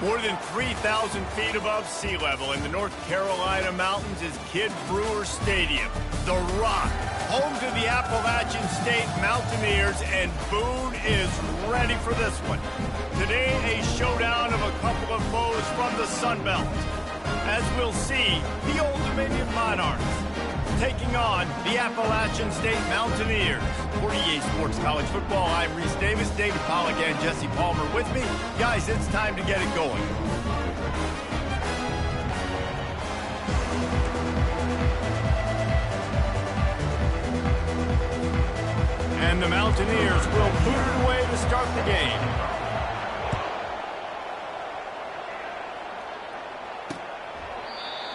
More than 3,000 feet above sea level in the North Carolina mountains is Kidd Brewer Stadium, The Rock, home to the Appalachian State Mountaineers, and Boone is ready for this one. Today, a showdown of a couple of foes from the Sun Belt. As we'll see, the Old Dominion Monarchs taking on the Appalachian State Mountaineers. For EA Sports College Football, I'm Reese Davis, David Pollack, and Jesse Palmer with me. Guys, it's time to get it going. And the Mountaineers will boot it away to start the game.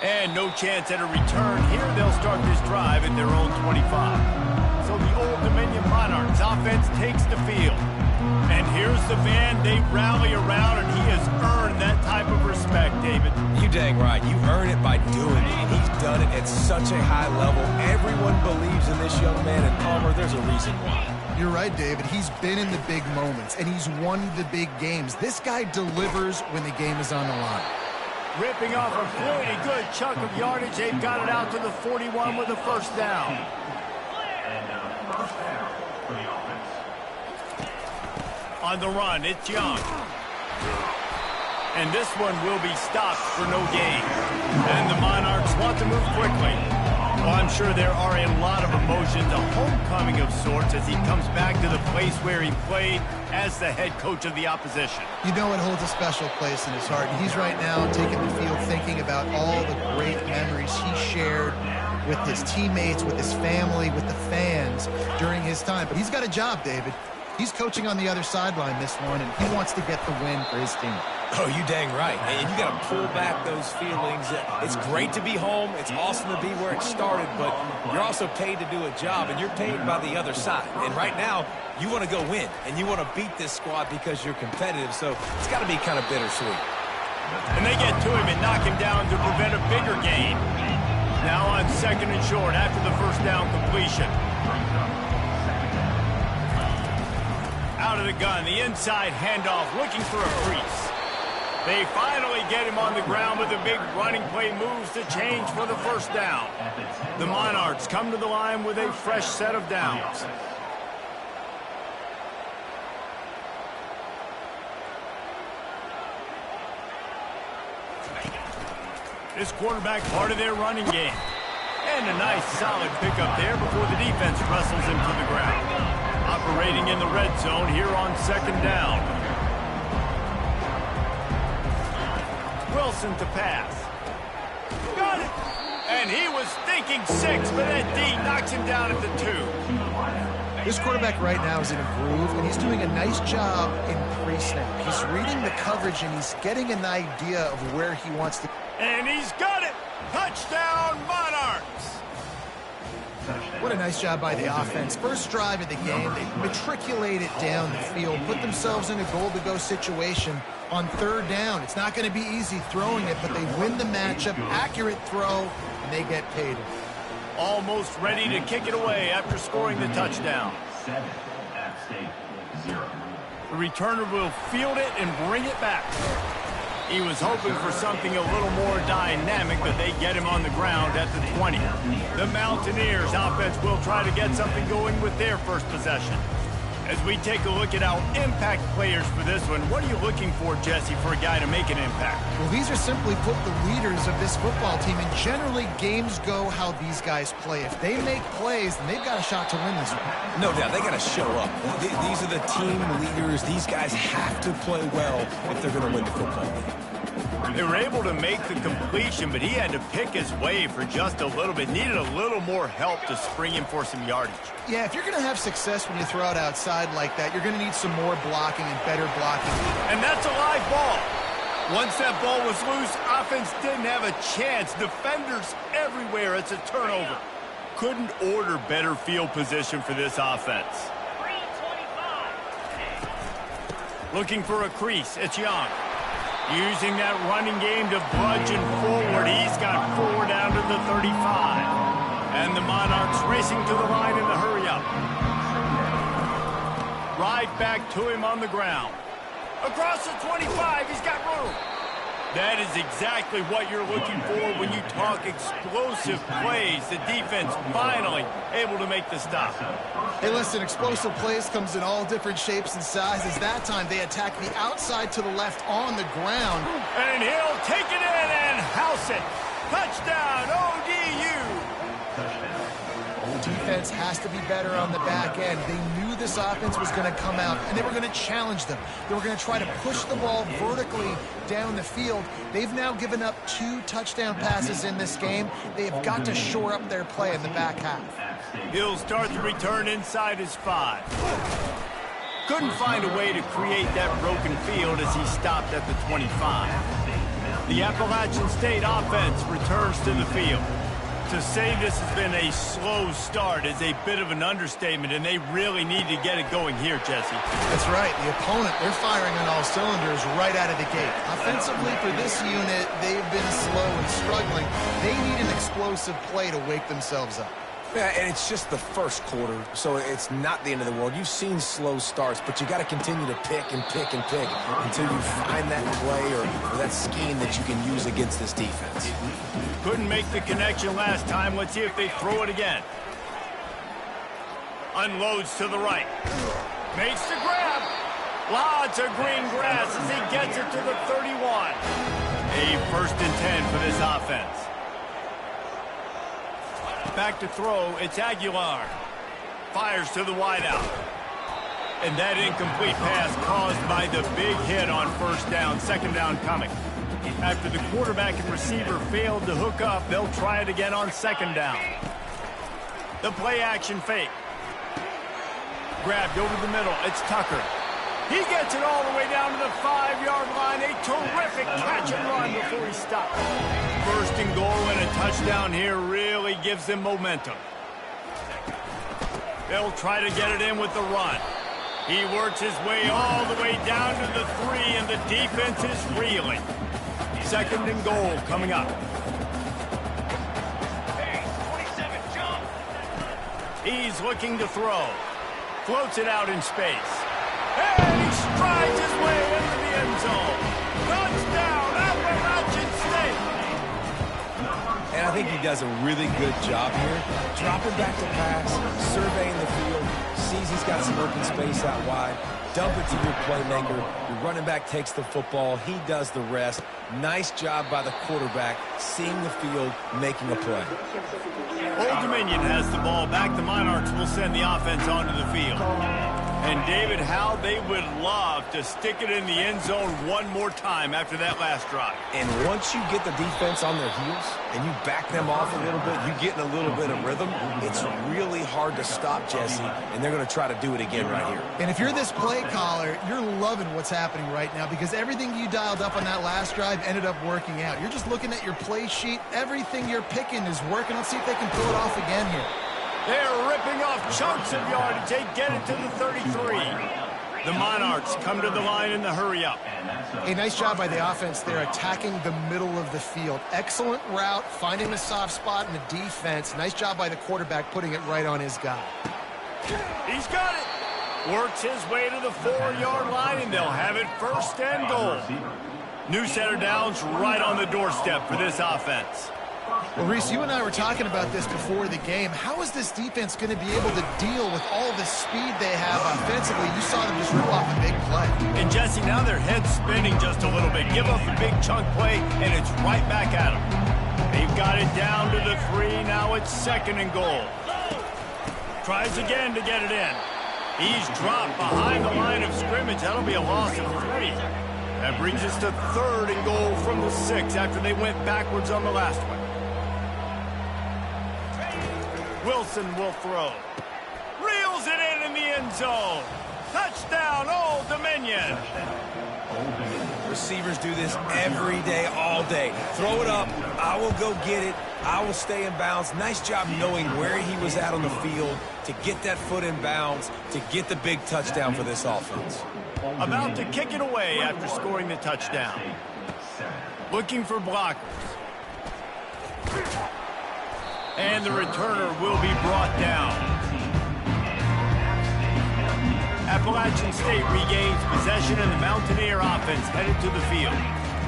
And no chance at a return here. They'll start this drive at their own 25. So the Old Dominion Monarchs offense takes the field. And here's the van they rally around, and he has earned that type of respect, David. You dang right. You earn it by doing it, and he's done it at such a high level. Everyone believes in this young man, and Palmer, there's a reason why. You're right, David. He's been in the big moments, and he's won the big games. This guy delivers when the game is on the line. Ripping off a pretty good chunk of yardage. They've got it out to the 41 with a first down. On the run, it's Young. And this one will be stopped for no gain. And the Monarchs want to move quickly. Well, I'm sure there are a lot of emotions, a homecoming of sorts as he comes back to the place where he played as the head coach of the opposition. You know it holds a special place in his heart. And he's right now taking the field thinking about all the great memories he shared with his teammates, with his family, with the fans during his time. But he's got a job, David. He's coaching on the other sideline this one, and he wants to get the win for his team. Oh, you dang right. And you got to pull back those feelings. It's great to be home. It's awesome to be where it started, but you're also paid to do a job, and you're paid by the other side. And right now, you want to go win, and you want to beat this squad because you're competitive, so it's got to be kind of bittersweet. And they get to him and knock him down to prevent a bigger gain. Now on second and short after the first down completion. Out of the gun, the inside handoff, looking for a crease. They finally get him on the ground with a big running play moves to change for the first down. The Monarchs come to the line with a fresh set of downs. This quarterback part of their running game. And a nice solid pickup there before the defense wrestles him to the ground. Operating in the red zone here on second down. Wilson to pass. Got it! And he was thinking 6, but that D knocks him down at the 2. This quarterback right now is in a groove, and he's doing a nice job in pre-snap. He's reading the coverage, and he's getting an idea of where he wants to... And he's got it! Touchdown, Monarchs! What a nice job by the offense. First drive of the game, they matriculated down the field, put themselves in a goal-to-go situation on third down. It's not going to be easy throwing it, but they win the matchup, accurate throw, and they get paid. Almost ready to kick it away after scoring the touchdown. The returner will field it and bring it back. He was hoping for something a little more dynamic, but they get him on the ground at the 20. The Mountaineers offense will try to get something going with their first possession. As we take a look at our impact players for this one, what are you looking for, Jesse, for a guy to make an impact? Well, these are simply put the leaders of this football team, and generally games go how these guys play. If they make plays, then they've got a shot to win this one. No doubt, they got to show up. These are the team leaders. These guys have to play well if they're going to win the football game. They were able to make the completion, but he had to pick his way for just a little bit. Needed a little more help to spring him for some yardage. Yeah, if you're going to have success when you throw it outside like that, you're going to need some more blocking and better blocking. And that's a live ball. Once that ball was loose, offense didn't have a chance. Defenders everywhere. It's a turnover. Couldn't order better field position for this offense. Looking for a crease. It's Young. Using that running game to bludgeon forward. He's got 4 down to the 35. And the Monarchs racing to the line in the hurry-up. Right back to him on the ground. Across the 25, he's got room. That is exactly what you're looking for when you talk explosive plays. The defense finally able to make the stop. Hey, listen, explosive plays comes in all different shapes and sizes. That time they attack the outside to the left on the ground. And he'll take it in and house it. Touchdown, ODU. Defense has to be better on the back end. They knew this offense was going to come out, and they were going to challenge them. They were going to try to push the ball vertically down the field. They've now given up 2 touchdown passes in this game. They have got to shore up their play in the back half. He'll start the return inside his 5. Couldn't find a way to create that broken field as he stopped at the 25. The Appalachian State offense returns to the field. To say this has been a slow start is a bit of an understatement, and they really need to get it going here, Jesse. That's right. The opponent, they're firing on all cylinders right out of the gate. Offensively, for this unit, they've been slow and struggling. They need an explosive play to wake themselves up. Yeah, and it's just the first quarter, so it's not the end of the world. You've seen slow starts, but you got to continue to pick and pick and pick until you find that play or that scheme that you can use against this defense. Couldn't make the connection last time. Let's see if they throw it again. Unloads to the right. Makes the grab. Lots of green grass as he gets it to the 31. A 1st and 10 for this offense. Back to throw, it's Aguilar. Fires to the wideout. And that incomplete pass caused by the big hit on 1st down, 2nd down coming. After the quarterback and receiver failed to hook up, they'll try it again on 2nd down. The play action fake. Grabbed over the middle, it's Tucker. He gets it all the way down to the 5-yard line. A terrific catch and run before he stops. 1st and goal and a touchdown here really gives them momentum. They'll try to get it in with the run. He works his way all the way down to the 3, and the defense is reeling. 2nd and goal coming up. He's looking to throw. Floats it out in space. And he strides his way into the end zone. Touchdown, Appalachian State. And I think he does a really good job here. Dropping back to pass, surveying the field, sees he's got some open space out wide. Dump it to your playmaker. Your running back takes the football. He does the rest. Nice job by the quarterback, seeing the field, making a play. Old Dominion has the ball back. The Monarchs will send the offense onto the field. And David, how they would love to stick it in the end zone one more time after that last drive. And once you get the defense on their heels and you back them off a little bit, you get in a little bit of rhythm, it's really hard to stop, Jesse, and they're going to try to do it again right here. And if you're this play caller, you're loving what's happening right now because everything you dialed up on that last drive ended up working out. You're just looking at your play sheet. Everything you're picking is working. Let's see if they can pull it off again here. They're ripping off chunks of yardage. They get it to the 33. The Monarchs come to the line in the hurry-up. A nice job by the offense there, attacking the middle of the field. Excellent route, finding the soft spot in the defense. Nice job by the quarterback putting it right on his guy. He's got it. Works his way to the 4-yard line, and they'll have it 1st and goal. New center downs right on the doorstep for this offense. Well, Reese, you and I were talking about this before the game. How is this defense going to be able to deal with all the speed they have offensively? You saw them just rip off a big play. And, Jesse, now their head's spinning just a little bit. Give up a big chunk play, and it's right back at them. They've got it down to the 3. Now it's 2nd and goal. Tries again to get it in. He's dropped behind the line of scrimmage. That'll be a loss of 3. That brings us to 3rd and goal from the 6 after they went backwards on the last one. Wilson will throw. Reels it in the end zone. Touchdown, Old Dominion. Receivers do this every day, all day. Throw it up. I will go get it. I will stay in bounds. Nice job knowing where he was at on the field to get that foot in bounds, to get the big touchdown for this offense. About to kick it away after scoring the touchdown. Looking for blockers. And the returner will be brought down. Appalachian State regains possession, and the Mountaineer offense headed to the field.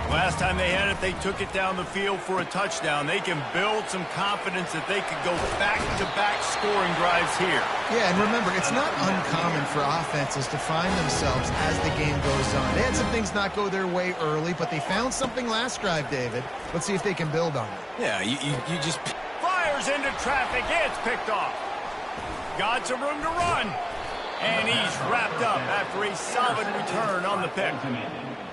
Last time they had it, they took it down the field for a touchdown. They can build some confidence that they could go back-to-back scoring drives here. Yeah, and remember, it's not uncommon for offenses to find themselves as the game goes on. They had some things not go their way early, but they found something last drive, David. Let's see if they can build on it. Yeah, you just... Fires into traffic. It's picked off. Got some room to run. And he's wrapped up after a solid return on the pick.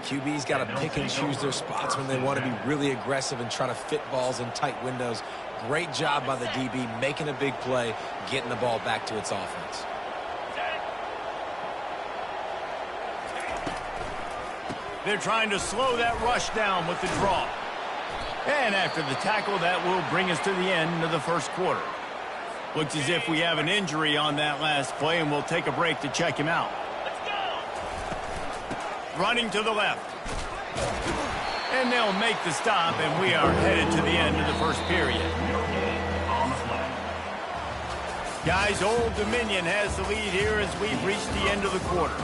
QB's got to pick and choose their spots when they want to be really aggressive and try to fit balls in tight windows. Great job by the DB making a big play, getting the ball back to its offense. They're trying to slow that rush down with the draw. And after the tackle, that will bring us to the end of the first quarter. Looks as if we have an injury on that last play, and we'll take a break to check him out. Running to the left. And they'll make the stop, and we are headed to the end of the first period. Guys, Old Dominion has the lead here as we've reached the end of the quarter.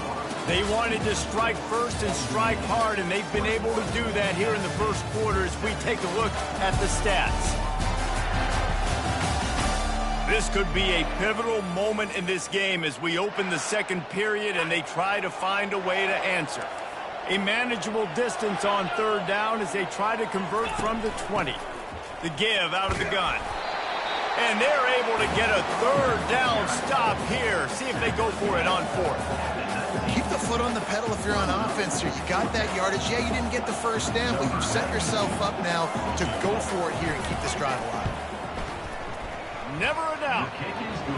They wanted to strike first and strike hard, and they've been able to do that here in the first quarter as we take a look at the stats. This could be a pivotal moment in this game as we open the second period and they try to find a way to answer. A manageable distance on third down as they try to convert from the 20. The give out of the gun. And they're able to get a third down stop here. See if they go for it on fourth. Keep the foot on the pedal if you're on offense here. You got that yardage. Yeah, you didn't get the first down, but you've set yourself up now to go for it here and keep this drive alive. Never a doubt.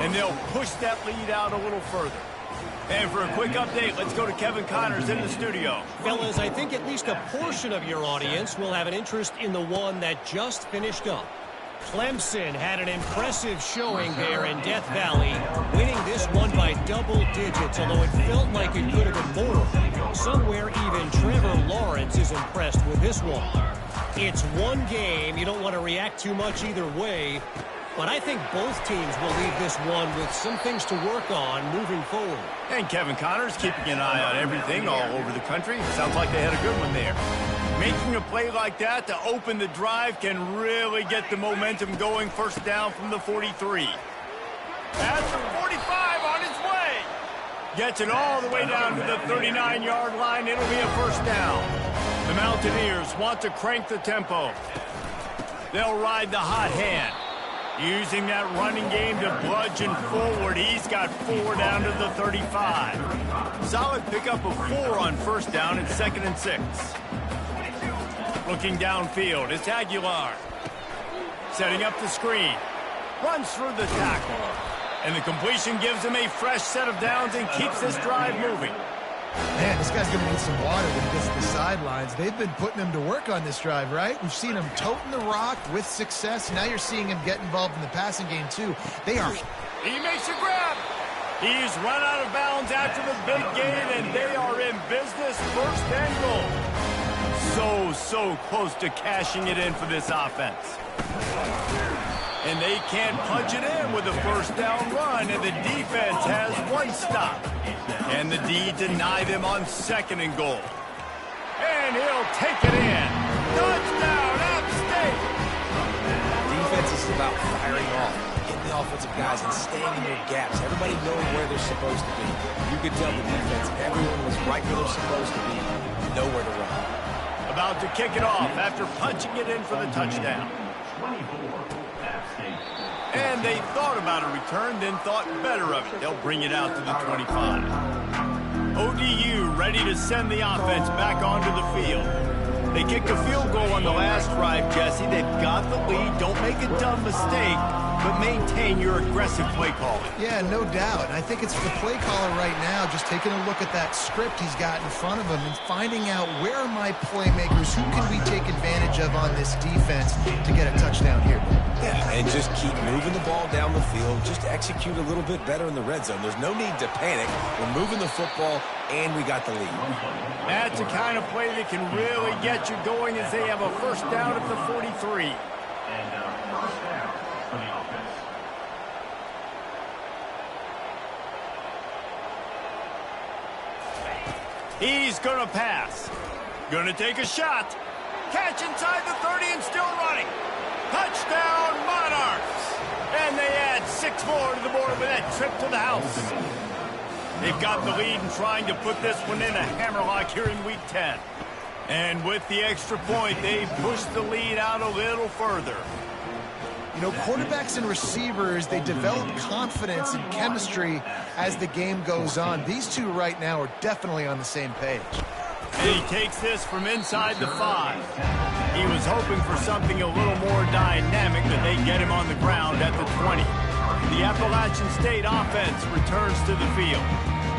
And they'll push that lead out a little further. And for a quick update, let's go to Kevin Connors in the studio. Fellas, I think at least a portion of your audience will have an interest in the one that just finished up. Clemson had an impressive showing there in Death Valley, winning this one by double digits, although it felt like it could have been more. Somewhere even Trevor Lawrence is impressed with this one. It's one game. You don't want to react too much either way. But I think both teams will leave this one with some things to work on moving forward. And Kevin Connors keeping an eye on everything all over the country. Sounds like they had a good one there. Making a play like that to open the drive can really get the momentum going. First down from the 43. At the 45 on its way. Gets it all the way down to the 39-yard line. It'll be a first down. The Mountaineers want to crank the tempo. They'll ride the hot hand. Using that running game to bludgeon forward. He's got 4 down to the 35. Solid pickup of 4 on first down and 2nd and 6. Looking downfield, it's Aguilar. Setting up the screen. Runs through the tackle. And the completion gives him a fresh set of downs and keeps this drive moving. Man, this guy's going to need some water when he gets to the sidelines. They've been putting him to work on this drive, right? We've seen him toting the rock with success. Now you're seeing him get involved in the passing game, too. They are... He makes a grab. He's run out of bounds after the big gain, and they are in business. First and goal. So close to cashing it in for this offense. And they can't punch it in with a first down run, and the defense has one stop. And the D deny them on 2nd and goal. And he'll take it in. Touchdown, App State! Defense is about firing off, getting the offensive guys and staying in their gaps. Everybody knowing where they're supposed to be. You could tell the defense, everyone was right where they're supposed to be, nowhere to run. About to kick it off after punching it in for the touchdown. And they thought about a return, then thought better of it. They'll bring it out to the 25. ODU ready to send the offense back onto the field. They kicked a field goal on the last drive, Jesse. They've got the lead. Don't make a dumb mistake, but maintain your aggressive play calling. Yeah, no doubt. And I think it's the play caller right now just taking a look at that script he's got in front of him and finding out where are my playmakers, who can we take advantage of on this defense to get a touchdown here. Yeah, and just keep moving the ball down the field. Just execute a little bit better in the red zone. There's no need to panic. We're moving the football, and we got the lead. That's the kind of play that can really get you going as they have a first down at the 43. He's going to pass. Going to take a shot. catch inside the 30 and still running. Touchdown, Monarchs! And they add 6 more to the board with that trip to the house. They've got the lead and trying to put this one in a hammerlock here in Week 10. And with the extra point, they push the lead out a little further. You know, quarterbacks and receivers, they develop confidence and chemistry as the game goes on. These two right now are definitely on the same page. And he takes this from inside the 5. He was hoping for something a little more dynamic, but they get him on the ground at the 20. The Appalachian State offense returns to the field.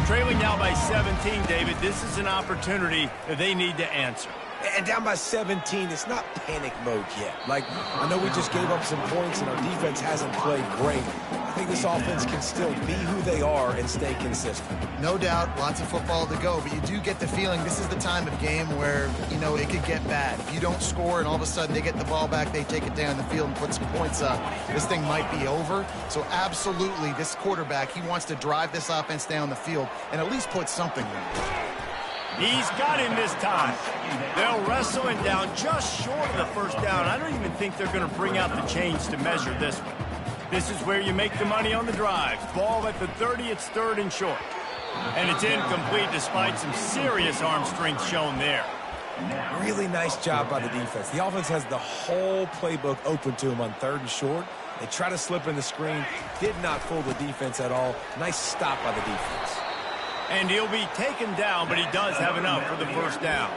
Trailing now by 17, David, this is an opportunity that they need to answer. And down by 17, it's not panic mode yet. Like, I know we just gave up some points and our defense hasn't played great. I think this offense can still be who they are and stay consistent. No doubt, lots of football to go, but you do get the feeling this is the time of game where, you know, it could get bad. If you don't score and all of a sudden they get the ball back, they take it down the field and put some points up, this thing might be over. So absolutely, this quarterback, he wants to drive this offense down the field and at least put something in. He's got him this time. They'll wrestle him down just short of the first down. I don't even think they're going to bring out the chains to measure this one. This is where you make the money on the drives. Ball at the 30, it's 3rd and short. And it's incomplete despite some serious arm strength shown there. Really nice job by the defense. The offense has the whole playbook open to them on 3rd and short. They try to slip in the screen. Did not fool the defense at all. Nice stop by the defense. And he'll be taken down, but he does have enough for the first down.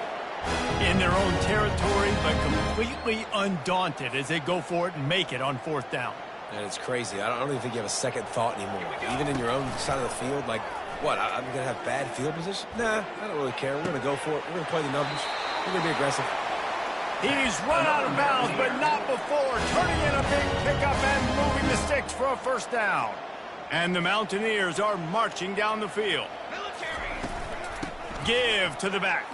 In their own territory, but completely undaunted as they go for it and make it on 4th down. And it's crazy. I don't even think you have a second thought anymore. Even in your own side of the field, like, what, I'm going to have bad field position? Nah, I don't really care. We're going to go for it. We're going to play the numbers. We're going to be aggressive. He's run out of bounds, but not before turning in a big pickup and moving the sticks for a first down. And the Mountaineers are marching down the field. Give to the back.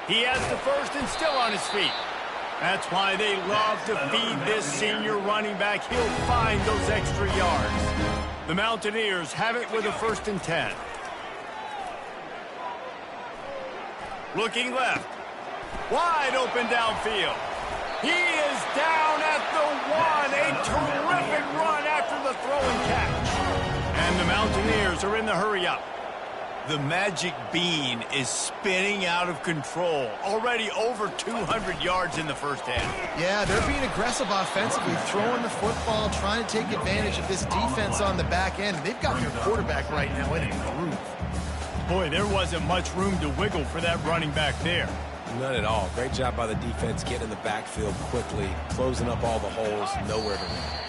He has the first and still on his feet. That's why they love to feed this senior running back. He'll find those extra yards. The Mountaineers have it with a 1st and 10. Looking left. Wide open downfield. He is down at the 1. A terrific run after the throw and catch. And the Mountaineers are in the hurry-up. The magic bean is spinning out of control. Already over 200 yards in the first half. Yeah, they're being aggressive offensively, throwing the football, trying to take advantage of this defense on the back end. They've got their quarterback right now in a groove. Boy, there wasn't much room to wiggle for that running back there. None at all. Great job by the defense getting in the backfield quickly, closing up all the holes, nowhere to run.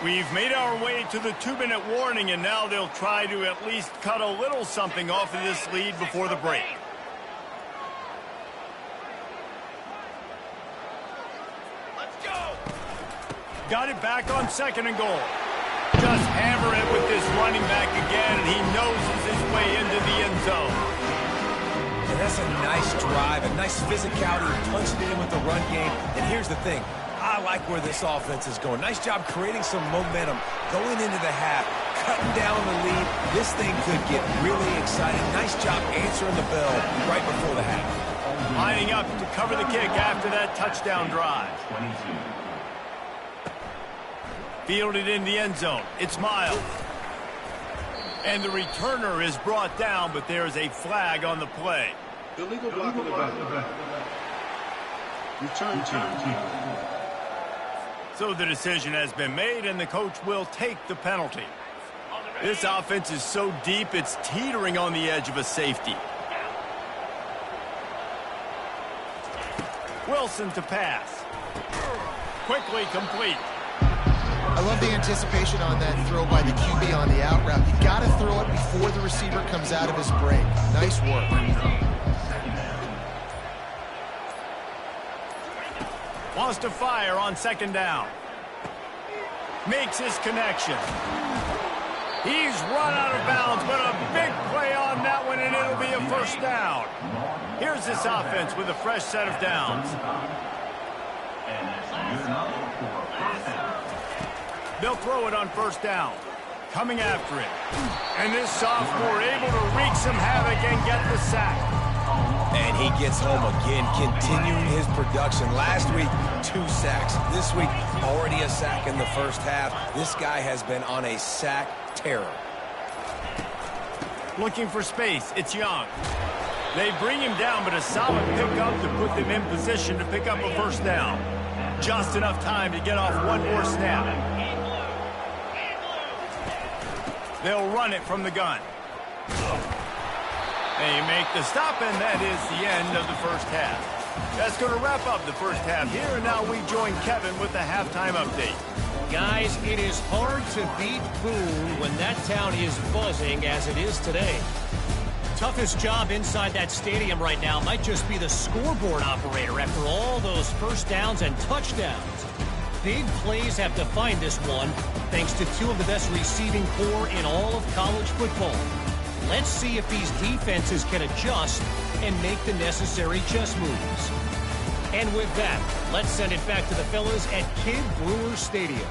We've made our way to the 2-minute warning, and now they'll try to at least cut a little something off of this lead before the break. Let's go! Got it back on 2nd and goal. Just hammer it with this running back again, and he noses his way into the end zone. And that's a nice drive, a nice physicality, punching it in with the run game. And here's the thing. I like where this offense is going. Nice job creating some momentum, going into the half, cutting down the lead. This thing could get really exciting. Nice job answering the bell right before the half. Lining up to cover the kick after that touchdown drive. Fielded in the end zone. It's Miles. And the returner is brought down, but there's a flag on the play. Illegal block in the back. Return team. So the decision has been made, and the coach will take the penalty. This offense is so deep, it's teetering on the edge of a safety. Wilson to pass. Quickly complete. I love the anticipation on that throw by the QB on the out route. You got to throw it before the receiver comes out of his break. Nice work. Wants to fire on 2nd down. Makes his connection. He's run out of bounds, but a big play on that one, and it'll be a first down. Here's this offense with a fresh set of downs. They'll throw it on 1st down. Coming after it. And this sophomore able to wreak some havoc and get the sack. And he gets home again, continuing his production. Last week, 2 sacks. This week, already a sack in the first half. This guy has been on a sack terror. Looking for space. It's Young. They bring him down, but a solid pickup to put them in position to pick up a first down. Just enough time to get off one more snap. They'll run it from the gun. They make the stop, and that is the end of the first half. That's going to wrap up the first half here, and now we join Kevin with the halftime update. Guys, it is hard to beat Boone when that town is buzzing as it is today. Toughest job inside that stadium right now might just be the scoreboard operator after all those first downs and touchdowns. Big plays have defined this one, thanks to 2 of the best receiving corps in all of college football. Let's see if these defenses can adjust and make the necessary chess moves. And with that, let's send it back to the fellas at Kidd Brewer Stadium.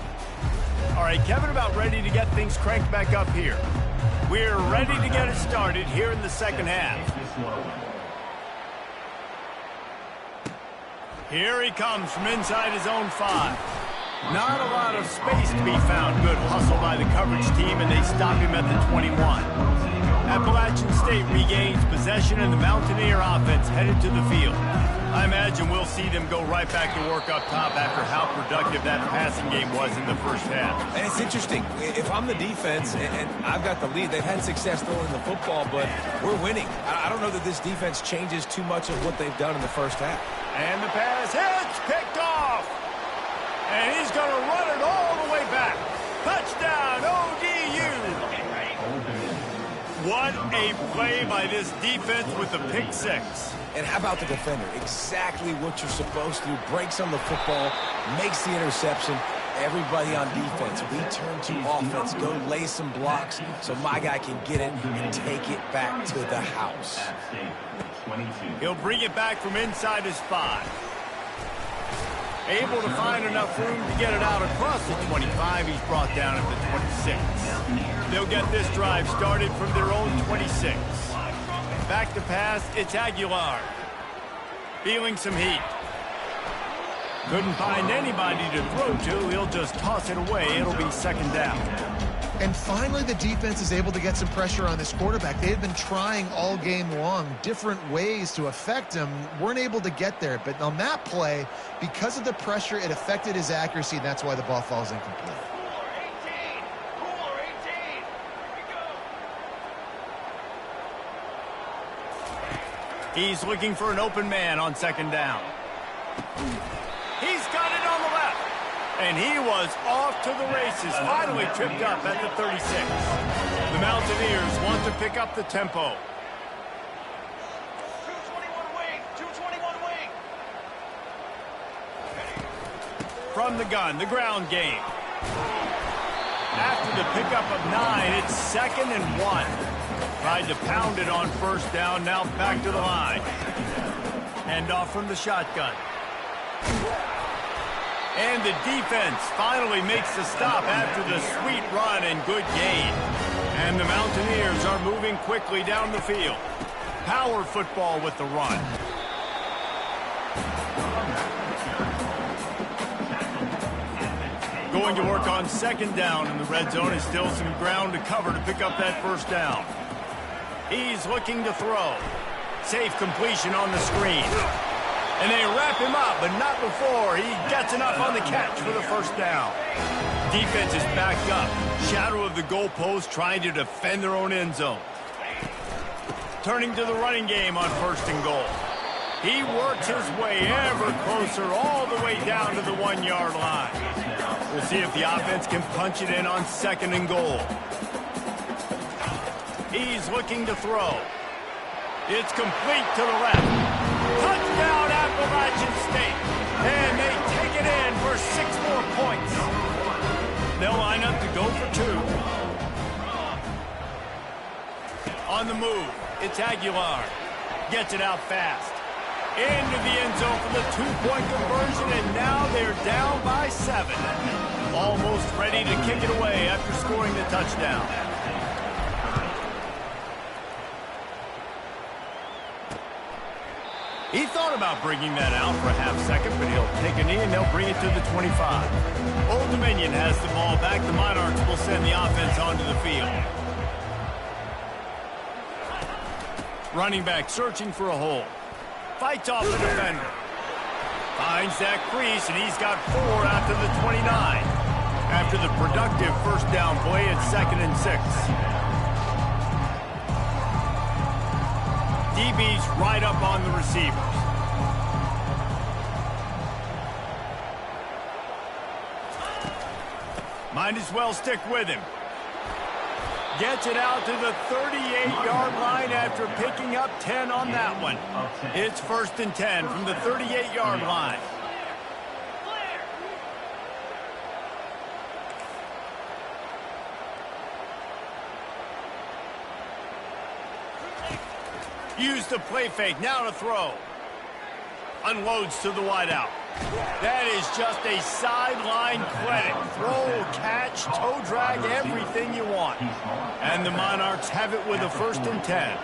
All right, Kevin, about ready to get things cranked back up here. We're ready to get it started here in the second half. Here he comes from inside his own 5. Not a lot of space to be found. Good hustle by the coverage team, and they stop him at the 21. Appalachian State regains possession, and the Mountaineer offense headed to the field. I imagine we'll see them go right back to work up top after how productive that passing game was in the first half. And it's interesting. If I'm the defense and I've got the lead, they've had success throwing the football, but we're winning. I don't know that this defense changes too much of what they've done in the first half. And the pass hits, picked off. And he's going to run it all the way back. Touchdown, ODU. What a play by this defense with the pick 6. And how about the defender? Exactly what you're supposed to do. Breaks on the football, makes the interception. Everybody on defense, we turn to offense. Go lay some blocks so my guy can get it and take it back to the house. He'll bring it back from inside his 5. Able to find enough room to get it out across the 25. He's brought down at the 26. They'll get this drive started from their own 26. Back to pass, it's Aguilar. Feeling some heat. Couldn't find anybody to throw to. He'll just toss it away. It'll be second down. And finally, the defense is able to get some pressure on this quarterback. They had been trying all game long different ways to affect him. Weren't able to get there. But on that play, because of the pressure, it affected his accuracy, and that's why the ball falls incomplete. He's looking for an open man on second down. He's got it on the left. And he was off to the races. Finally tripped up at the 36. The Mountaineers want to pick up the tempo. 221 wing. 221 wing. From the gun, the ground game. After the pickup of 9, it's 2nd and 1. Tried to pound it on first down, now back to the line. Hand off from the shotgun. And the defense finally makes the stop after the sweet run and good gain. And the Mountaineers are moving quickly down the field. Power football with the run. Going to work on second down in the red zone. Is still some ground to cover to pick up that first down. He's looking to throw. Safe completion on the screen. And they wrap him up, but not before he gets enough on the catch for the first down. Defense is backed up. Shadow of the goalpost trying to defend their own end zone. Turning to the running game on 1st and goal. He works his way ever closer all the way down to the 1-yard line. We'll see if the offense can punch it in on 2nd and goal. He's looking to throw. It's complete to the left. Touchdown, Appalachian State. And they take it in for 6 more points. They'll line up to go for 2. On the move, it's Aguilar. Gets it out fast. Into the end zone for the 2-point conversion, and now they're down by 7. Almost ready to kick it away after scoring the touchdown. He thought about bringing that out for a half second, but he'll take a knee and they'll bring it to the 25. Old Dominion has the ball back. The Monarchs will send the offense onto the field. Running back searching for a hole. Fights off the defender. Finds that crease, and he's got 4 out to the 29. After the productive first down play, it's 2nd and 6. DB's right up on the receivers. Might as well stick with him. Gets it out to the 38-yard line after picking up 10 on that one. It's 1st and 10 from the 38-yard line. Use the play fake, now to throw. Unloads to the wideout. That is just a sideline clinic. Throw, catch, toe drag, everything you want. And the Monarchs have it with a 1st and 10.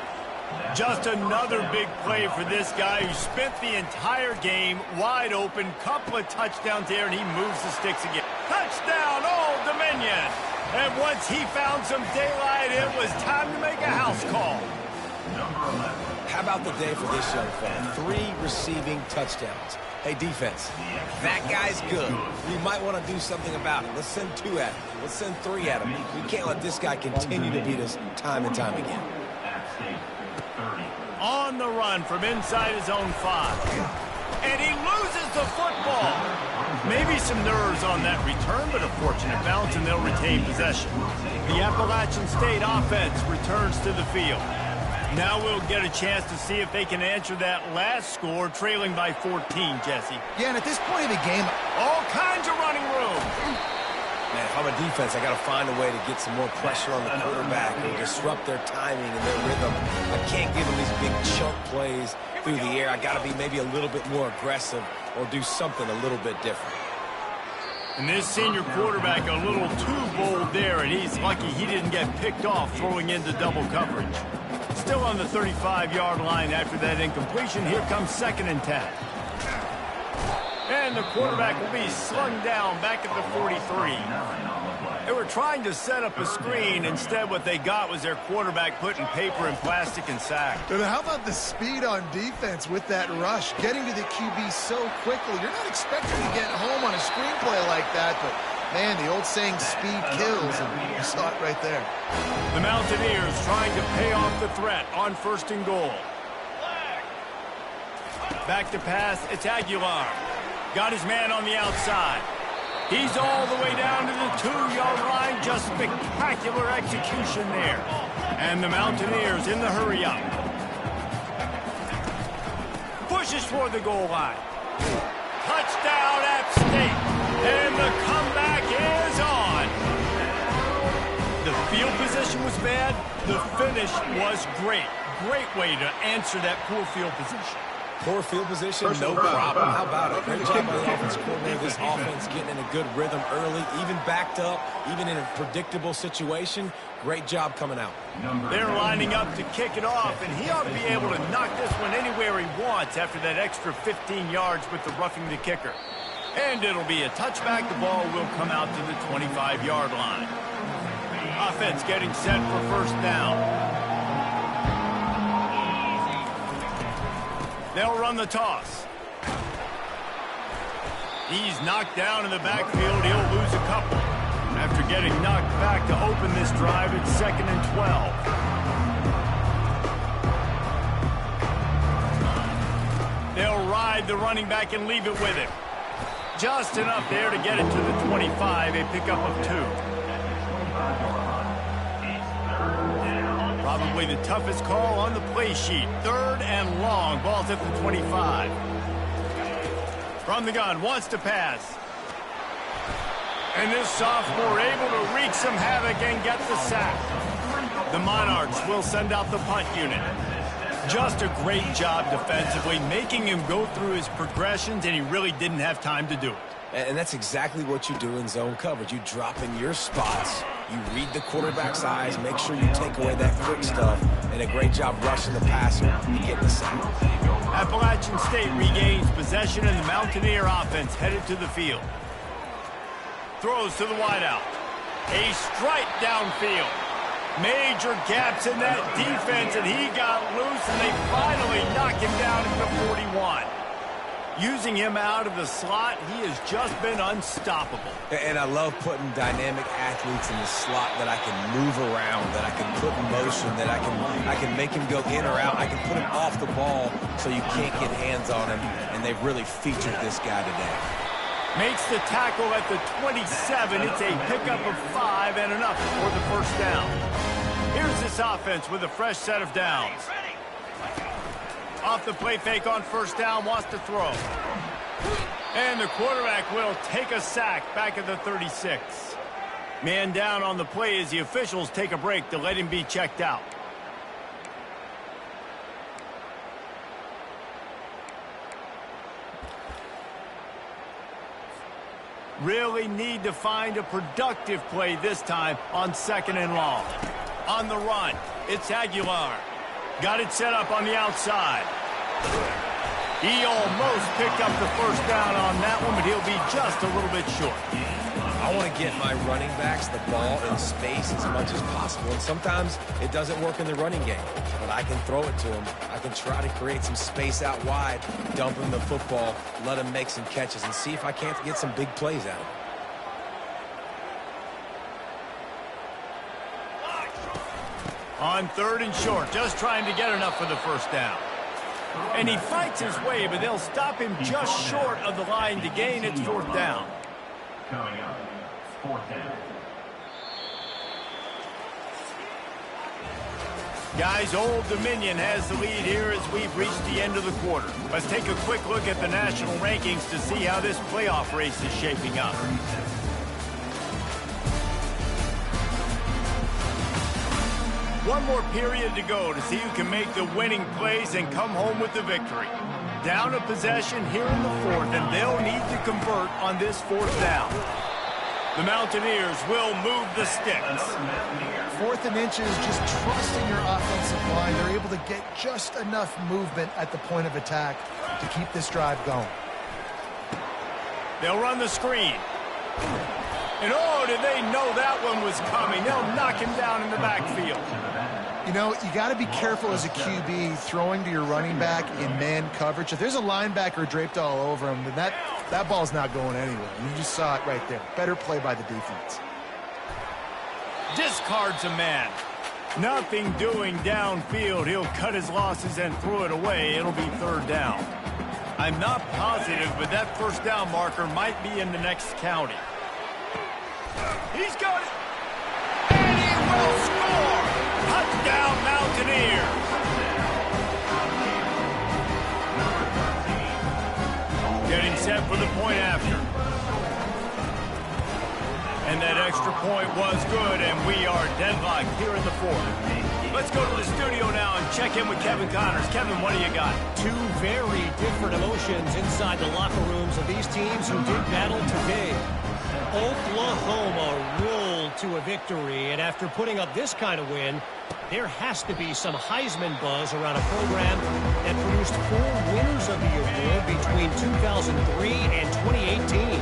Just another big play for this guy who spent the entire game wide open. Couple of touchdowns there, and he moves the sticks again. Touchdown, Old Dominion! And once he found some daylight, it was time to make a house call. How about the day for this young fella? 3 receiving touchdowns. Hey, defense, that guy's good. We might want to do something about it. Let's send 2 at him. Let's send 3 at him. We can't let this guy continue to beat us time and time again. On the run from inside his own 5. And he loses the football. Maybe some nerves on that return, but a fortunate bounce, and they'll retain possession. The Appalachian State offense returns to the field. Now we'll get a chance to see if they can answer that last score, trailing by 14, Jesse. Yeah, and at this point of the game, all kinds of running room. Man, if I'm a defense, I got to find a way to get some more pressure on the quarterback and disrupt their timing and their rhythm. I can't give them these big chunk plays through the air. I got to be maybe a little bit more aggressive or do something a little bit different. And this senior quarterback a little too bold there, and he's lucky he didn't get picked off throwing into double coverage. Still on the 35-yard line after that incompletion. Here comes 2nd and 10. And the quarterback will be slung down back at the 43. They were trying to set up a screen. Instead, what they got was their quarterback putting paper and plastic and sacked. and how about the speed on defense with that rush? Getting to the QB so quickly. You're not expecting to get home on a screenplay like that, but man, the old saying, speed kills, and you saw it right there. The Mountaineers trying to pay off the threat on 1st and goal. Back to pass, it's Aguilar. Got his man on the outside. He's all the way down to the 2-yard line. Just spectacular execution there. And the Mountaineers in the hurry-up. Pushes for the goal line. Touchdown, App State. And the comeback is on. The field position was bad. The finish was great. Great way to answer that poor field position. Poor field position, no problem. How about it? Great job by the offense coordinator. This offense getting in a good rhythm early, even backed up, even in a predictable situation. Great job coming out. They're lining up to kick it off, and he ought to be able to knock this one anywhere he wants after that extra 15 yards with the roughing the kicker. And it'll be a touchback. The ball will come out to the 25-yard line. Offense getting set for 1st down. They'll run the toss. He's knocked down in the backfield. He'll lose a couple. After getting knocked back to open this drive, it's 2nd and 12. They'll ride the running back and leave it with him. Just enough there to get it to the 25, a pickup of 2. Probably the toughest call on the play sheet. 3rd and long. Ball's at the 25. From the gun, wants to pass. And this sophomore able to wreak some havoc and get the sack. The Monarchs will send out the punt unit. Just a great job defensively, making him go through his progressions, and he really didn't have time to do it. And that's exactly what you do in zone coverage. You drop in your spots, you read the quarterback's eyes, make sure you take away that quick stuff, and a great job rushing the passer and getting the sack. Appalachian State regains possession, and the Mountaineer offense headed to the field. Throws to the wideout. A strike downfield. Major gaps in that defense, and he got loose, and they finally knock him down at the 41. Using him out of the slot, he has just been unstoppable. And I love putting dynamic athletes in the slot that I can move around, that I can put in motion, that I can make him go in or out. I can put him off the ball so you can't get hands on him, and they've really featured this guy today. Makes the tackle at the 27. It's a pickup of 5 and enough for the first down. Here's this offense with a fresh set of downs. Off the play fake on first down, wants to throw. And the quarterback will take a sack back at the 36. Man down on the play as the officials take a break to let him be checked out. Really need to find a productive play this time on 2nd and long. On the run, it's Aguilar. Got it set up on the outside. He almost picked up the first down on that one, but he'll be just a little bit short. I want to get my running backs the ball in space as much as possible, and sometimes it doesn't work in the running game, but I can throw it to them. I can try to create some space out wide, dump him the football, let him make some catches, and see if I can't get some big plays out of him. On 3rd and short, just trying to get enough for the first down. And he fights his way, but they'll stop him just short of the line to gain. It's 4th down. Coming up, 4th down. Guys, Old Dominion has the lead here as we've reached the end of the quarter. Let's take a quick look at the national rankings to see how this playoff race is shaping up. One more period to go to see who can make the winning plays and come home with the victory. Down a possession here in the 4th, and they'll need to convert on this 4th down. The Mountaineers will move the sticks. 4th and inches, just trusting your offensive line. They're able to get just enough movement at the point of attack to keep this drive going. They'll run the screen. And oh, did they know that one was coming? They'll knock him down in the backfield. You know, you got to be careful as a QB throwing to your running back in man coverage. If there's a linebacker draped all over him, then that ball's not going anywhere. You just saw it right there. Better play by the defense. Discards a man. Nothing doing downfield. He'll cut his losses and throw it away. It'll be 3rd down. I'm not positive, but that first down marker might be in the next county. He's got it. And he will score. Touchdown, Mountaineers. Getting set for the point after. And that extra point was good, and we are deadlocked here in the 4th. Let's go to the studio now and check in with Kevin Connors. Kevin, what do you got? Two very different emotions inside the locker rooms of these teams who did battle today. Oklahoma rolled to a victory, and after putting up this kind of win, there has to be some Heisman buzz around a program that produced 4 winners of the award between 2003 and 2018.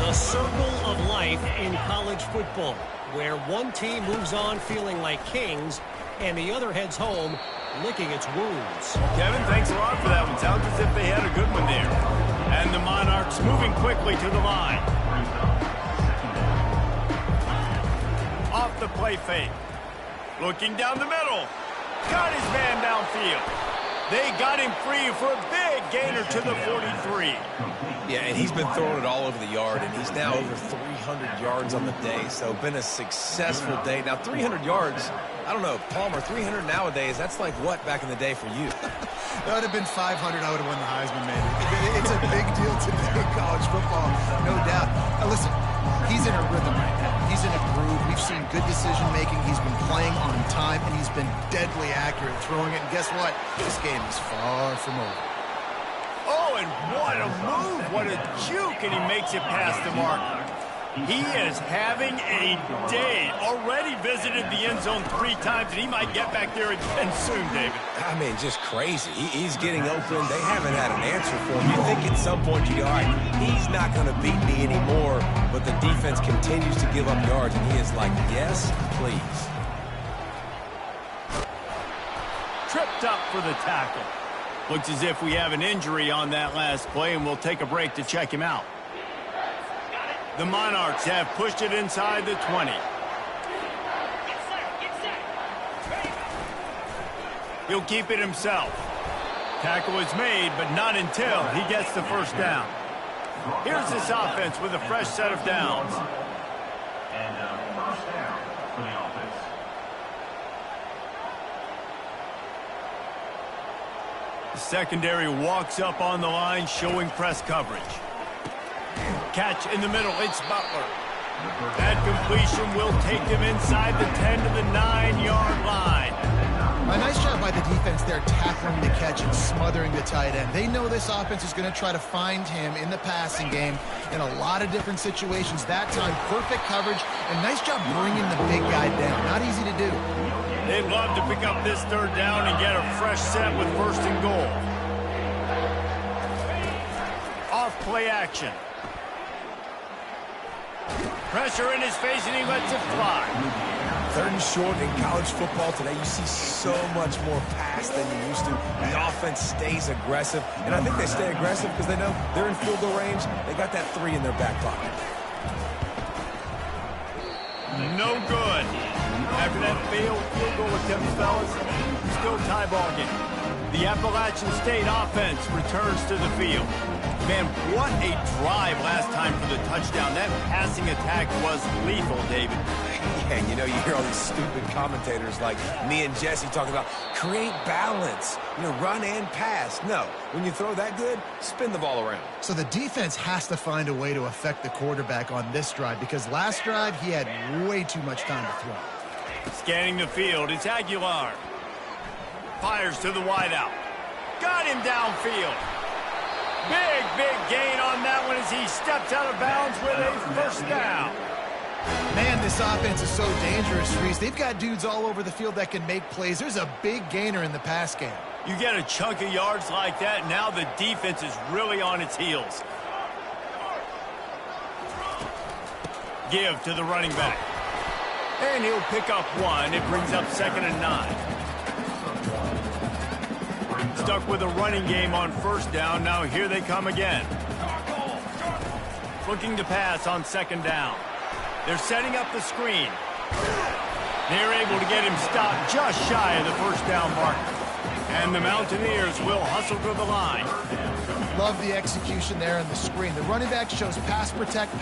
The circle of life in college football, where one team moves on feeling like kings and the other heads home licking its wounds. Kevin, thanks a lot for that one. Sounds as if they had a good one there. And the Monarchs moving quickly to the line. Off the play fake. Looking down the middle. Got his man downfield. They got him free for a big gainer to the 43. Yeah, and he's been throwing it all over the yard, and he's now over 300 yards on the day, so been a successful day. Now, 300 yards, I don't know, Palmer, 300 nowadays, that's like what back in the day for you? That would have been 500. I would have won the Heisman, man. It's a big deal today in college football, no doubt. Now, listen, he's in a rhythm right now. He's in a groove. We've seen good decision-making. He's been playing on time, and he's been deadly accurate throwing it. And guess what? This game is far from over. Oh, and what a move. What a juke, and he makes it past the marker. He is having a day. Already visited the end zone 3 times, and he might get back there again soon, David. I mean, just crazy. He's getting open. They haven't had an answer for him. You think at some point you go, all right, he's not going to beat me anymore, but the defense continues to give up yards, and he is like, yes, please. Tripped up for the tackle. Looks as if we have an injury on that last play, and we'll take a break to check him out. The Monarchs have pushed it inside the 20. He'll keep it himself. Tackle is made, but not until he gets the first down. Here's this offense with a fresh set of downs. And first down for the offense. The secondary walks up on the line, showing press coverage. Catch in the middle, it's Butler. That completion will take them inside the 10 to the 9-yard line. A nice job by the defense there, tackling the catch and smothering the tight end. They know this offense is going to try to find him in the passing game in a lot of different situations. That time, perfect coverage, and nice job bringing the big guy down. Not easy to do. They'd love to pick up this 3rd down and get a fresh set with 1st and goal. Off play action. Pressure in his face, and he lets it fly. 3rd and short in college football today, you see so much more pass than you used to. The offense stays aggressive, and I think they stay aggressive because they know they're in field goal range. They got that 3 in their back pocket. No good. After that failed field goal attempt, fellas, still tie ball game. The Appalachian State offense returns to the field. Man, what a drive last time for the touchdown. That passing attack was lethal, David. And you know, you hear all these stupid commentators like me and Jesse talking about create balance, you know, run and pass. No, when you throw that good, spin the ball around. So the defense has to find a way to affect the quarterback on this drive because last drive he had way too much time to throw. Scanning the field, it's Aguilar. Fires to the wideout. Got him downfield. Big gain on that one as he steps out of bounds with a 1st down. Man, this offense is so dangerous, Reese. They've got dudes all over the field that can make plays. There's a big gainer in the pass game. You get a chunk of yards like that, now the defense is really on its heels. Give to the running back. And he'll pick up 1. It brings up 2nd and 9. Stuck with a running game on 1st down. Now here they come again. Looking to pass on 2nd down. They're setting up the screen. They're able to get him stopped just shy of the 1st down marker. And the Mountaineers will hustle to the line. Love the execution there on the screen. The running back shows pass protect.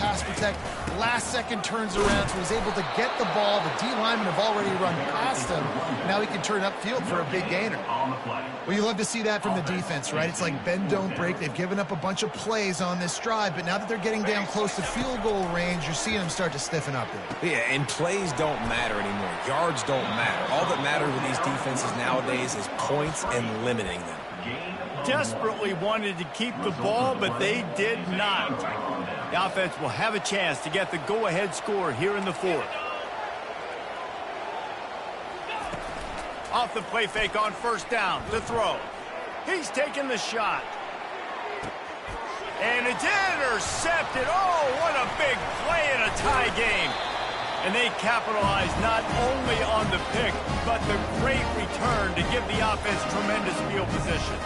Last second turns around, so he's able to get the ball. The D linemen have already run past him. Now he can turn upfield for a big gainer. Well, you love to see that from the defense, right? It's like bend, don't break. They've given up a bunch of plays on this drive, but now that they're getting down close to field goal range, you're seeing them start to stiffen up there. Yeah, and plays don't matter anymore. Yards don't matter. All that matters with these defenses nowadays is points and limiting them. Desperately wanted to keep the ball, but they did not. The offense will have a chance to get the go-ahead score here in the 4th. Off the play fake on 1st down to throw. He's taking the shot. And it's intercepted. Oh, what a big play in a tie game. And they capitalize not only on the pick, but the great return to give the offense tremendous field position.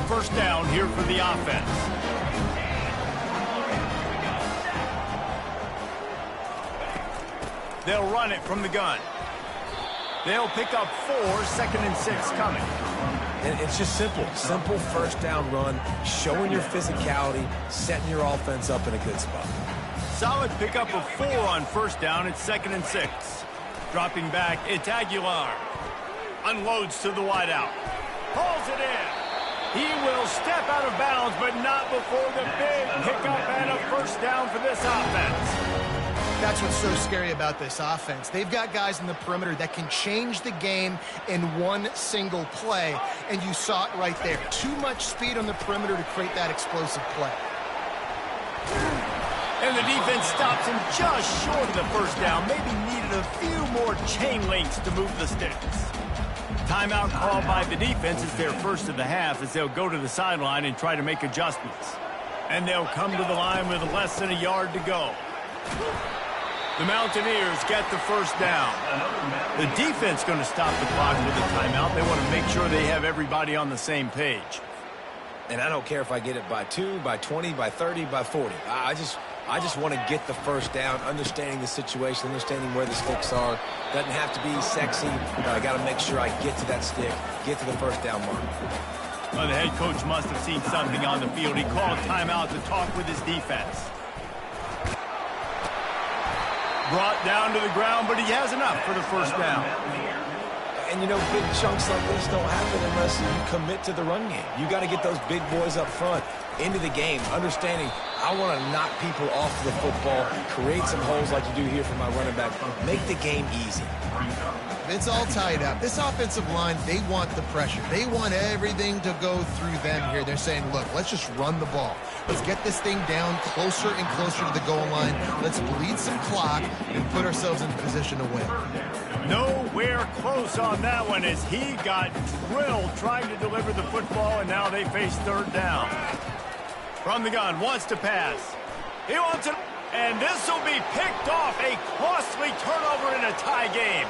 1st down here for the offense. They'll run it from the gun. They'll pick up 4, 2nd and 6 coming. And it's just simple 1st down run, showing your physicality, setting your offense up in a good spot. Solid pickup of 4 on 1st down. It's 2nd and 6. Dropping back, it's Aguilar. Unloads to the wideout. Pulls it in. He will step out of bounds, but not before the big pickup and a 1st down for this offense. That's what's so scary about this offense. They've got guys in the perimeter that can change the game in one single play, and you saw it right there. Too much speed on the perimeter to create that explosive play. And the defense stops him just short of the first down. Maybe needed a few more chain links to move the sticks. Timeout called by the defense is their first of the half as they'll go to the sideline and try to make adjustments. And they'll come to the line with less than a yard to go. The Mountaineers get the first down. The defense going to stop the clock with a timeout. They want to make sure they have everybody on the same page. And I don't care if I get it by 2, by 20, by 30, by 40. I just want to get the first down, understanding the situation, understanding where the sticks are. Doesn't have to be sexy, but I got to make sure I get to that stick, get to the first down mark. Well, the head coach must have seen something on the field. He called timeout to talk with his defense. Brought down to the ground, but he has enough for the first down. And, you know, big chunks like this don't happen unless you commit to the run game. You got to get those big boys up front into the game, understanding I want to knock people off the football, create some holes like you do here for my running back, make the game easy. It's all tied up. This offensive line, they want the pressure. They want everything to go through them here. They're saying, look, let's just run the ball. Let's get this thing down closer and closer to the goal line. Let's bleed some clock and put ourselves in position to win. Nowhere close on that one as he got drilled trying to deliver the football, and now they face third down. From the gun, wants to pass. He wants it, and this will be picked off. A costly turnover in a tie game.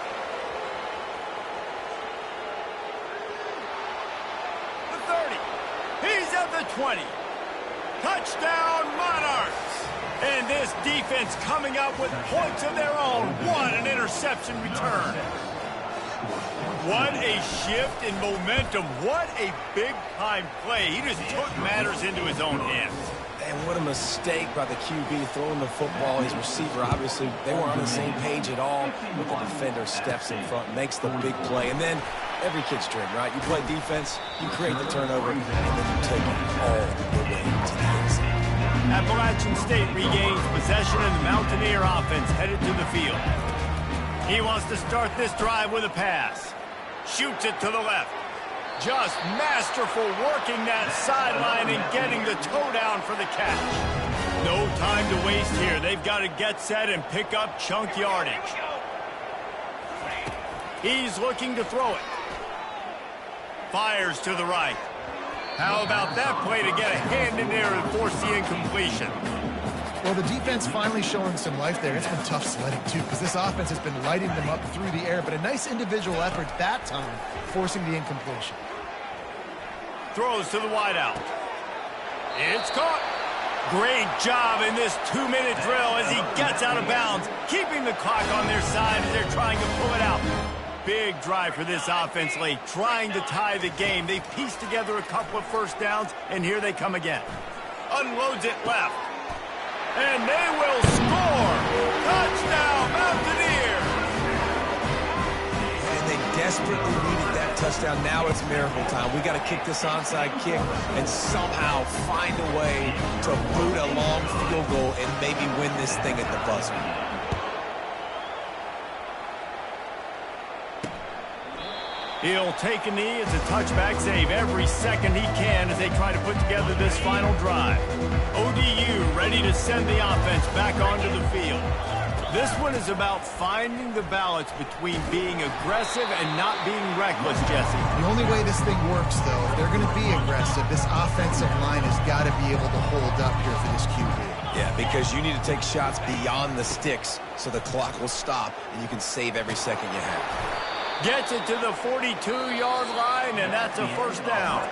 The 30. He's at the 20. Touchdown, Monarchs. And this defense coming up with points of their own. What an interception return. What a shift in momentum. What a big-time play. He just took matters into his own hands. And what a mistake by the QB throwing the football. His receiver, obviously, they weren't on the same page at all. But the defender steps in front, makes the big play. And then every kid's dream, right? You play defense, you create the turnover, and then you take it all the way to the inside. Appalachian State regains possession, and the Mountaineer offense headed to the field. He wants to start this drive with a pass. Shoots it to the left. Just masterful working that sideline and getting the toe down for the catch. No time to waste here. They've got to get set and pick up chunk yardage. He's looking to throw it. Fires to the right. How about that play to get a hand in there and force the incompletion? Well, the defense finally showing some life there. It's been tough sledding, too, because this offense has been lighting them up through the air, but a nice individual effort that time, forcing the incompletion. Throws to the wideout. It's caught. Great job in this 2-minute drill as he gets out of bounds, keeping the clock on their side as they're trying to pull it out. Big drive for this offense late, trying to tie the game. They pieced together a couple of first downs, and here they come again. Unloads it left. And they will score! Touchdown, Mountaineers! And they desperately needed that touchdown. Now it's miracle time. We got to kick this onside kick and somehow find a way to boot a long field goal and maybe win this thing at the buzzer. He'll take a knee. It's a touchback save every second he can as they try to put together this final drive. ODU ready to send the offense back onto the field. This one is about finding the balance between being aggressive and not being reckless, Jesse. The only way this thing works, though, if they're going to be aggressive, this offensive line has got to be able to hold up here for this QB. Yeah, because you need to take shots beyond the sticks so the clock will stop and you can save every second you have. Gets it to the 42-yard line, and that's a first down.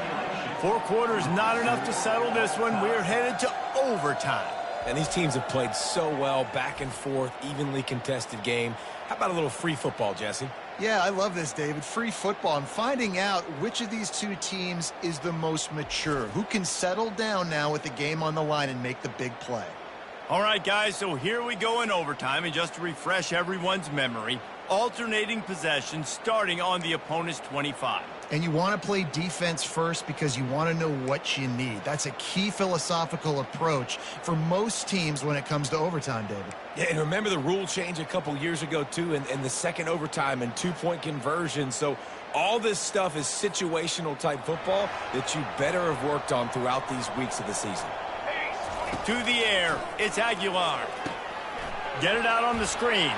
4 quarters not enough to settle this one. We're headed to overtime. And these teams have played so well, back and forth, evenly contested game. How about a little free football, Jesse? Yeah, I love this, David. Free football. I'm finding out which of these two teams is the most mature, who can settle down now with the game on the line and make the big play. All right, guys, so here we go in overtime, and just to refresh everyone's memory, alternating possession starting on the opponent's 25. And you want to play defense first because you want to know what you need. That's a key philosophical approach for most teams when it comes to overtime, David. Yeah, and remember the rule change a couple years ago, too, and the second overtime and 2-point conversion. So all this stuff is situational type football that you better have worked on throughout these weeks of the season. To the air, it's Aguilar. Get it out on the screen.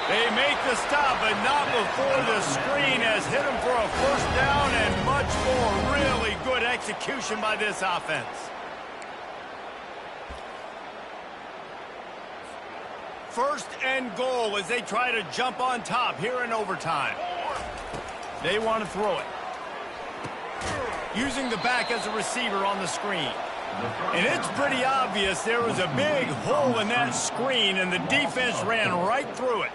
They make the stop, but not before the screen has hit them for a first down and much more. Really good execution by this offense. First and goal as they try to jump on top here in overtime. They want to throw it. Using the back as a receiver on the screen. And it's pretty obvious there was a big hole in that screen, and the defense ran right through it.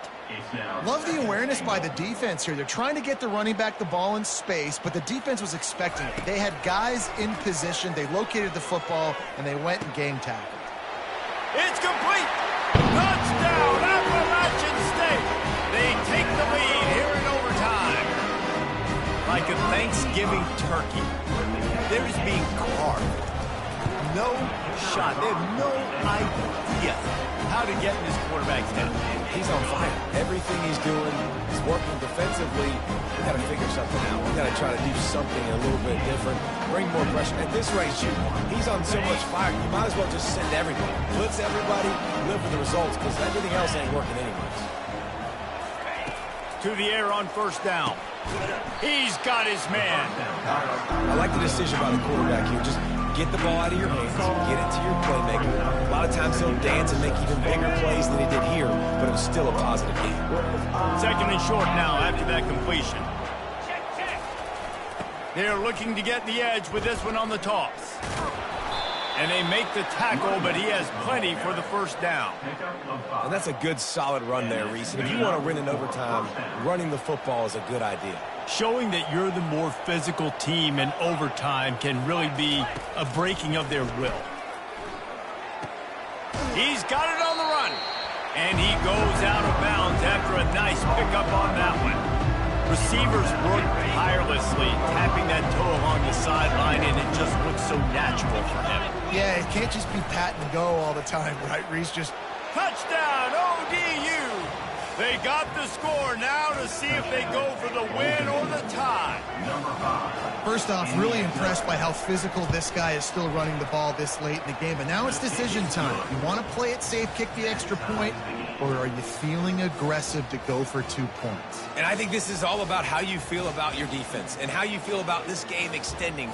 Love the awareness by the defense here. They're trying to get the running back the ball in space, but the defense was expecting it. They had guys in position. They located the football, and they went and game tackled. It's complete. Touchdown, Appalachian State. They take the lead here in overtime. Like a Thanksgiving turkey, they're just being carved. No shot. They have no idea how to get in this quarterback's head. He's on fire. Everything he's doing, he's working defensively. We got to figure something out. We got to try to do something a little bit different. Bring more pressure. At this rate, shoot, he's on so much fire, you might as well just send everybody. Blitz everybody, live for the results, because everything else ain't working anyways. To the air on first down. He's got his man. I like the decision by the quarterback here. Just get the ball out of your hands, get it to your playmaker. A lot of times he'll dance and make even bigger plays than he did here, but it was still a positive game. Second and short now after that completion. They're looking to get the edge with this one on the toss. And they make the tackle, but he has plenty for the first down. And that's a good, solid run there, Reese. And if you want to win in overtime, running the football is a good idea. Showing that you're the more physical team in overtime can really be a breaking of their will. He's got it on the run. And he goes out of bounds after a nice pickup on that one. Receivers work tirelessly, tapping that toe along the sideline, and it just looks so natural for him. Yeah, it can't just be pat and go all the time, right, Reese? Just touchdown, ODU! They got the score now to see if they go for the win or the tie. First off, really impressed by how physical this guy is still running the ball this late in the game. But now it's decision time. You want to play it safe, kick the extra point, or are you feeling aggressive to go for 2 points? And I think this is all about how you feel about your defense and how you feel about this game extending.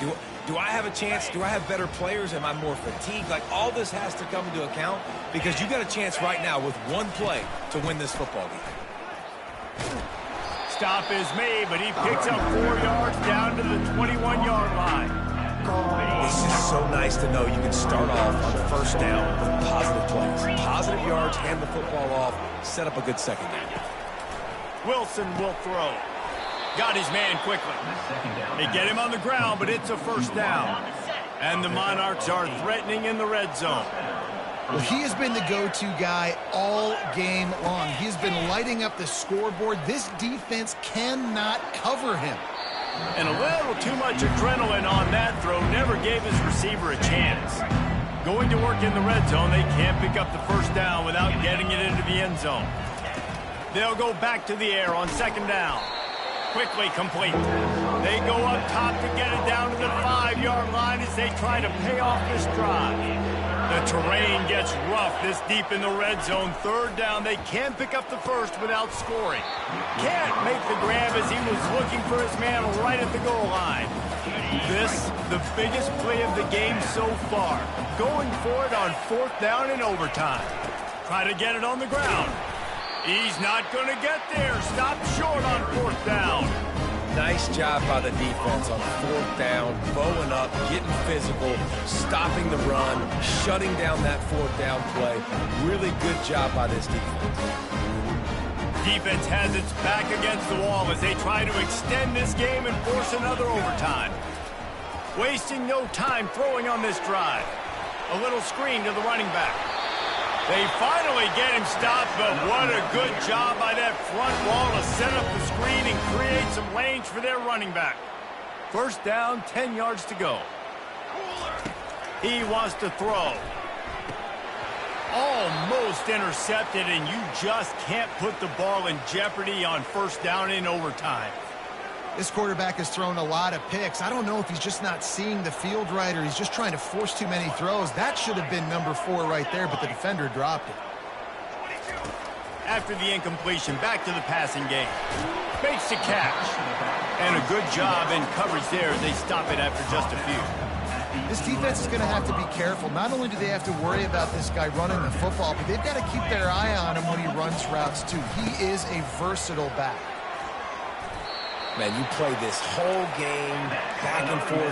Do I have a chance? Do I have better players? Am I more fatigued? Like, all this has to come into account because you got a chance right now with one play to win this football game. Stop is made, but he picks up 4 yards down to the 21-yard line. It's just so nice to know you can start off on first down with positive plays. Positive yards, hand the football off, set up a good second down. Wilson will throw. Got his man quickly. They get him on the ground, but it's a first down. And the Monarchs are threatening in the red zone. Well, he has been the go-to guy all game long. He's been lighting up the scoreboard. This defense cannot cover him. And a little too much adrenaline on that throw never gave his receiver a chance. Going to work in the red zone, they can't pick up the first down without getting it into the end zone. They'll go back to the air on second down. Quickly complete. They go up top to get it down to the 5-yard line as they try to pay off this drive. The terrain gets rough this deep in the red zone. Third down, they can't pick up the first without scoring. Can't make the grab as he was looking for his man right at the goal line. This, the biggest play of the game so far. Going for it on fourth down in overtime. Try to get it on the ground. He's not going to get there. Stopped short on fourth down. Nice job by the defense on fourth down, bowing up, getting physical, stopping the run, shutting down that fourth down play. Really good job by this defense. Defense has its back against the wall as they try to extend this game and force another overtime. Wasting no time throwing on this drive. A little screen to the running back. They finally get him stopped, but what a good job by that front wall to set up the screen and create some lanes for their running back. First down, 10 yards to go. He wants to throw. Almost intercepted, and you just can't put the ball in jeopardy on first down in overtime. This quarterback has thrown a lot of picks. I don't know if he's just not seeing the field right or he's just trying to force too many throws. That should have been number 4 right there, but the defender dropped it. After the incompletion, back to the passing game. Makes the catch. And a good job in coverage there as they stop it after just a few. This defense is going to have to be careful. Not only do they have to worry about this guy running the football, but they've got to keep their eye on him when he runs routes too. He is a versatile back. Man, you play this whole game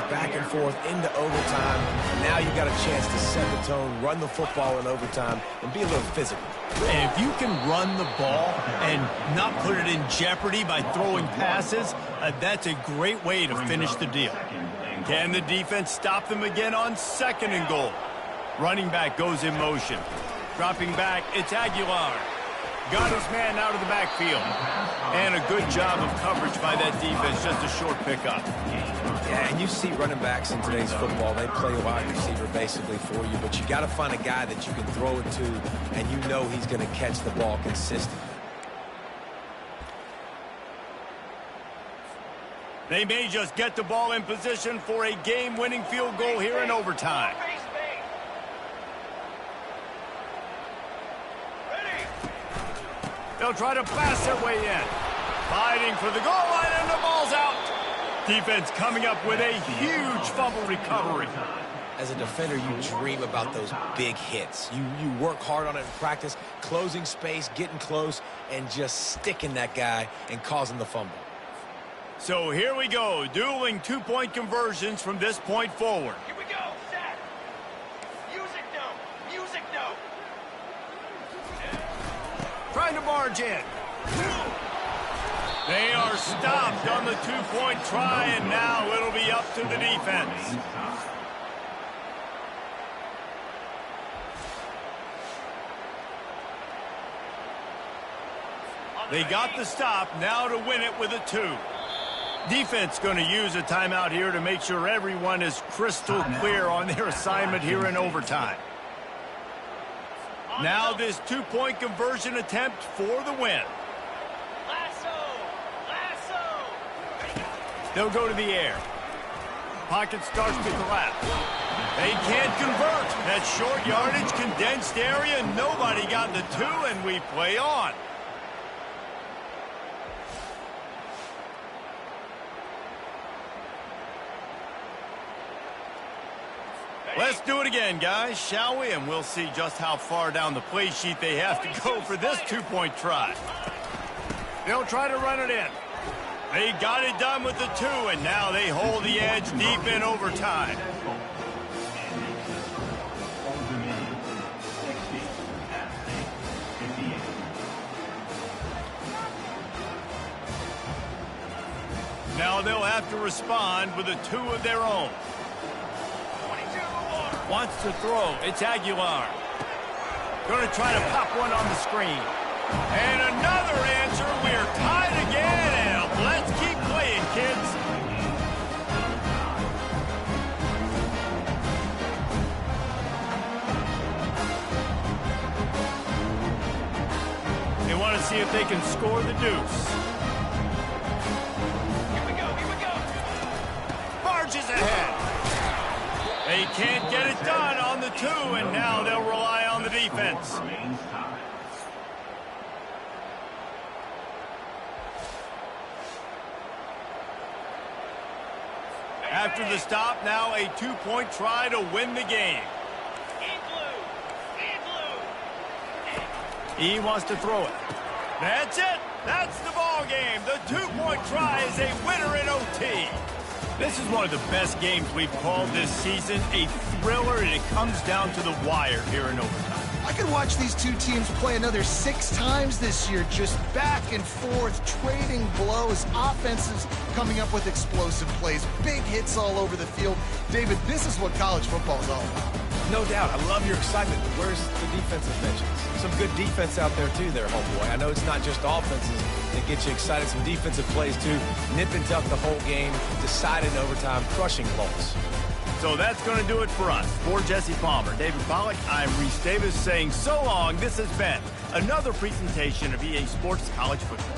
back and forth into overtime. Now you got a chance to set the tone, run the football in overtime, and be a little physical. And if you can run the ball and not put it in jeopardy by throwing passes, that's a great way to finish the deal. Can the defense stop them again on 2nd and goal? Running back goes in motion. Dropping back, it's Aguilar. Got his man out of the backfield. And a good job of coverage by that defense, just a short pickup. Yeah, and you see running backs in today's football, they play a wide receiver basically for you, but you got to find a guy that you can throw it to, and you know he's going to catch the ball consistently. They may just get the ball in position for a game-winning field goal here in overtime. They'll try to pass their way in. Fighting for the goal line, and the ball's out. Defense coming up with a huge fumble recovery. As a defender, you dream about those big hits. You work hard on it in practice, closing space, getting close, and just sticking that guy and causing the fumble. So here we go, dueling 2-point conversions from this point forward. Here we go, set. Music note, music note. Trying to barge in. They are stopped on the 2-point try, and now it'll be up to the defense. They got the stop, now to win it with a 2. Defense going to use a timeout here to make sure everyone is crystal clear on their assignment here in overtime. Now this 2-point conversion attempt for the win. They'll go to the air. Pocket starts to collapse. They can't convert. That short yardage, condensed area, nobody got the 2, and we play on. Let's do it again, guys, shall we? And we'll see just how far down the play sheet they have to go for this 2-point try. They'll try to run it in. They got it done with the 2, and now they hold the edge deep in overtime. Now they'll have to respond with a 2 of their own. Wants to throw. It's Aguilar. Going to try to pop one on the screen. And another answer. We're tied again, and let's keep playing, kids. They want to see if they can score the deuce. Here we go. Barges ahead. They can't get it done on the 2, and now they'll rely on the defense. After the stop, now a 2-point try to win the game. He wants to throw it. That's it. That's the ball game. The 2-point try is a winner in OT. This is one of the best games we've called this season. A thriller, and it comes down to the wire here in overtime. I could watch these two teams play another 6 times this year, just back and forth, trading blows, offenses coming up with explosive plays, big hits all over the field. David, this is what college football is all about. No doubt. I love your excitement. Where's the defensive mentions? Some good defense out there, too, there, homeboy. I know it's not just offenses that get you excited. Some defensive plays, too. Nip and tuck the whole game, decided in overtime, crushing Colts. So that's going to do it for us. For Jesse Palmer, David Pollack, I'm Reese Davis saying so long. This has been another presentation of EA Sports College Football.